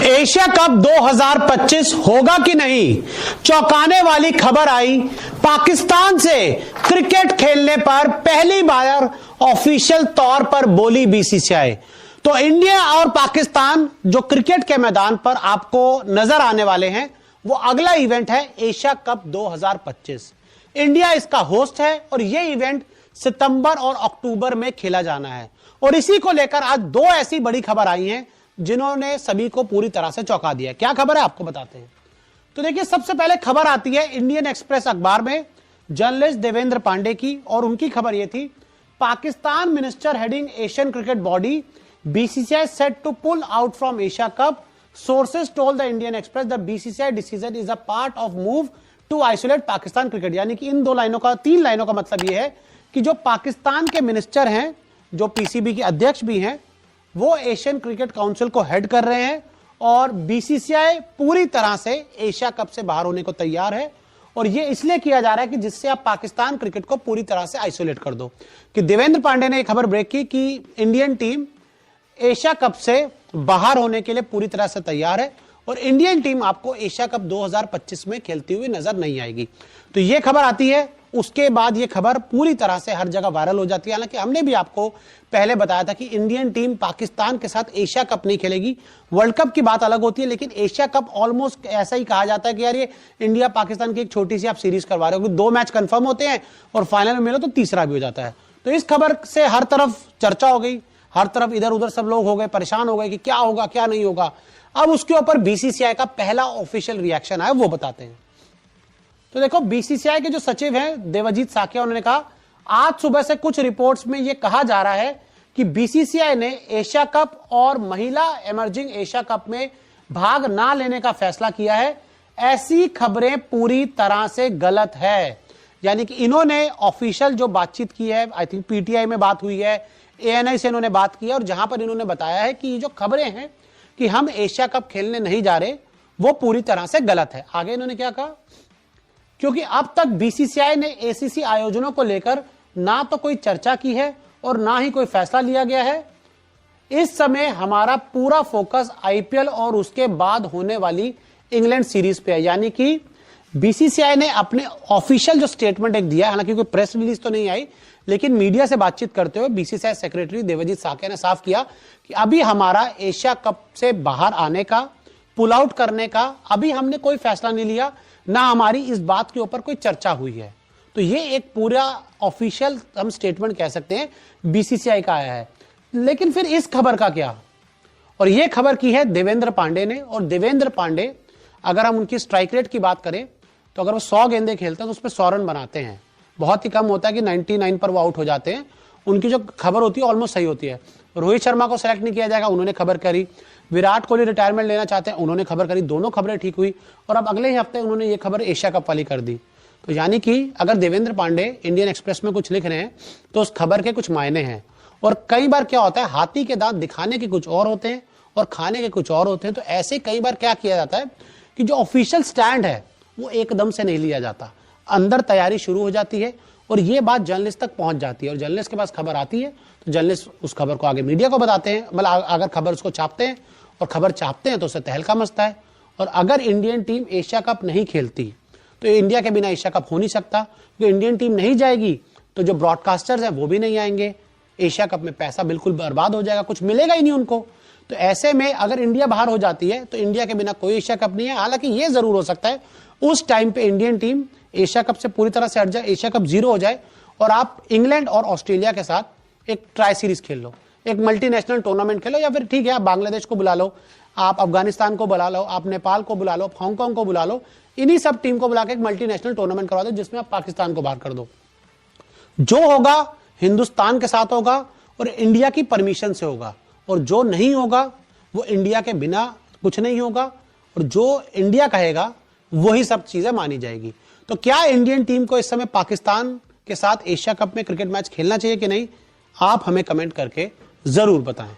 Asia cup 2025 होगा कि नहीं, चौंकाने वाली खबर आई। पाकिस्तान से क्रिकेट खेलने पर पहली बार ऑफिशियल तौर पर बोली बीसीसीआई। तो इंडिया और पाकिस्तान जो क्रिकेट के मैदान पर आपको नजर आने वाले हैं, वो अगला इवेंट है एशिया कप 2025। इंडिया इसका होस्ट है और यह इवेंट सितंबर और अक्टूबर में खेला जाना है। और इसी को लेकर आज दो ऐसी बड़ी खबर आई हैं जिन्होंने सभी को पूरी तरह से चौंका दिया। क्या खबर है आपको बताते हैं। तो देखिए, सबसे पहले खबर आती है इंडियन एक्सप्रेस अखबार में जर्नलिस्ट देवेंद्र पांडे की, और उनकी खबर यह थी, Pakistan minister heading Asian cricket body BCCI set to pull out from Asia cup. Sources told the Indian Express the BCCI decision is a part of move to isolate Pakistan cricket. यानी कि इन तीन लाइनों का मतलब यह है कि जो पाकिस्तान के मिनिस्टर हैं, जो पीसीबी के अध्यक्ष भी हैं, वो एशियन क्रिकेट काउंसिल को हेड कर रहे हैं और बीसीसीआई पूरी तरह से एशिया कप से बाहर होने को तैयार है। और ये इसलिए किया जा रहा है कि जिससे आप पाकिस्तान क्रिकेट को पूरी तरह से आइसोलेट कर दो। कि देवेंद्र पांडे ने यह खबर ब्रेक की कि इंडियन टीम एशिया कप से बाहर होने के लिए पूरी तरह से तैयार है और इंडियन टीम आपको एशिया कप 2025 में खेलती हुई नजर नहीं आएगी। तो यह खबर आती है, उसके बाद यह खबर पूरी तरह से हर जगह वायरल हो जाती है। हालांकि हमने भी आपको पहले बताया था कि इंडियन टीम पाकिस्तान के साथ एशिया कप नहीं खेलेगी। वर्ल्ड कप की बात अलग होती है, लेकिन एशिया कप ऑलमोस्ट ऐसा ही कहा जाता है कि यार ये इंडिया पाकिस्तान की एक छोटी सी आप सीरीज करवा रहे हो, 2 मैच कंफर्म होते हैं और फाइनल में मिलो तो तीसरा भी हो जाता है। तो इस खबर से हर तरफ चर्चा हो गई, हर तरफ इधर उधर सब लोग हो गए, परेशान हो गए कि क्या होगा क्या नहीं होगा। अब उसके ऊपर बीसीसीआई का पहला ऑफिशियल रिएक्शन आया, वो बताते हैं। तो देखो, बीसीसीआई के जो सचिव हैं देवजीत साकिया, उन्होंने कहा आज सुबह से कुछ रिपोर्ट्स में यह कहा जा रहा है कि बीसीसीआई ने एशिया कप और महिला इमर्जिंग एशिया कप में भाग ना लेने का फैसला किया है। ऐसी खबरें पूरी तरह से गलत है। यानी कि इन्होंने ऑफिशियल जो बातचीत की है, आई थिंक पीटीआई में बात हुई है, एएनआई से इन्होंने बात की है, और जहां पर इन्होंने बताया है कि ये जो खबरें हैं कि हम एशिया कप खेलने नहीं जा रहे, वो पूरी तरह से गलत है। आगे इन्होंने क्या कहा, क्योंकि अब तक बीसीसीआई ने एसीसी आयोजनों को लेकर ना तो कोई चर्चा की है और ना ही कोई फैसला लिया गया है। इस समय हमारा पूरा फोकस आईपीएल और उसके बाद होने वाली इंग्लैंड सीरीज पे है। यानी कि बीसीसीआई ने अपने ऑफिशियल जो स्टेटमेंट एक दिया, हालांकि कोई प्रेस रिलीज तो नहीं आई, लेकिन मीडिया से बातचीत करते हुए बीसीसीआई सेक्रेटरी देवजीत साकिया ने साफ किया कि अभी हमारा एशिया कप से बाहर आने का, पुल आउट करने का अभी हमने कोई फैसला नहीं लिया, ना हमारी इस बात के ऊपर कोई चर्चा हुई है। तो ये एक पूरा ऑफिशियल हम स्टेटमेंट कह सकते हैं बीसीसीआई का आया है। लेकिन फिर इस खबर का क्या, और ये खबर की है देवेंद्र पांडे ने। और देवेंद्र पांडे, अगर हम उनकी स्ट्राइक रेट की बात करें तो अगर वो 100 गेंदें खेलते हैं तो उस पर 100 रन बनाते हैं। बहुत ही कम होता है कि 99 पर वो आउट हो जाते हैं। उनकी जो खबर होती है ऑलमोस्ट सही होती है। रोहित शर्मा को सेलेक्ट नहीं किया जाएगा, उन्होंने खबर करी। विराट कोहली रिटायरमेंट लेना चाहते हैं, उन्होंने खबर करी। दोनों खबरें ठीक हुई और अब अगले ही हफ्ते उन्होंने ये खबर एशिया कप वाली कर दी। तो यानी कि अगर देवेंद्र पांडे इंडियन एक्सप्रेस में कुछ लिख रहे हैं तो उस खबर के कुछ मायने हैं। और कई बार क्या होता है, हाथी के दांत दिखाने के कुछ और होते हैं और खाने के कुछ और होते हैं। तो ऐसे कई बार क्या किया जाता है कि जो ऑफिशियल स्टैंड है वो एकदम से नहीं लिया जाता, अंदर तैयारी शुरू हो जाती है और ये बात जर्नलिस्ट तक पहुंच जाती है। और जर्नलिस्ट के पास खबर आती है तो जर्नलिस्ट उस खबर को आगे मीडिया को बताते हैं। मतलब अगर खबर उसको छापते हैं और खबर छापते हैं तो उससे तहलका मचता है। और अगर इंडियन टीम एशिया कप नहीं खेलती तो इंडिया के बिना एशिया कप हो नहीं सकता, क्योंकि इंडियन टीम नहीं जाएगी तो जो ब्रॉडकास्टर्स हैं वो भी नहीं आएंगे। एशिया कप में पैसा बिल्कुल बर्बाद हो जाएगा, कुछ मिलेगा ही नहीं उनको। तो ऐसे में अगर इंडिया बाहर हो जाती है तो इंडिया के बिना कोई एशिया कप नहीं है। हालांकि ये जरूर हो सकता है उस टाइम पे इंडियन टीम एशिया कप से पूरी तरह से हट जाए, एशिया कप 0 हो जाए और आप इंग्लैंड और ऑस्ट्रेलिया के साथ एक ट्राई सीरीज खेल लो, एक मल्टीनेशनल टूर्नामेंट खेलो, या फिर ठीक है आप बांग्लादेश को बुला लो, आप अफगानिस्तान को बुला लो, आप नेपाल को बुला लो, आप हांगकांग को बुला लो, इन्हीं सब टीम को बुला के एक मल्टीनेशनल टूर्नामेंट करवा दो जिसमें आप पाकिस्तान को बाहर कर दो। जो होगा हिंदुस्तान के साथ होगा और इंडिया की परमिशन से होगा, और जो नहीं होगा वो इंडिया के बिना कुछ नहीं होगा, और जो इंडिया कहेगा वही सब चीजें मानी जाएगी। तो क्या इंडियन टीम को इस समय पाकिस्तान के साथ एशिया कप में क्रिकेट मैच खेलना चाहिए कि नहीं, आप हमें कमेंट करके जरूर बताएं।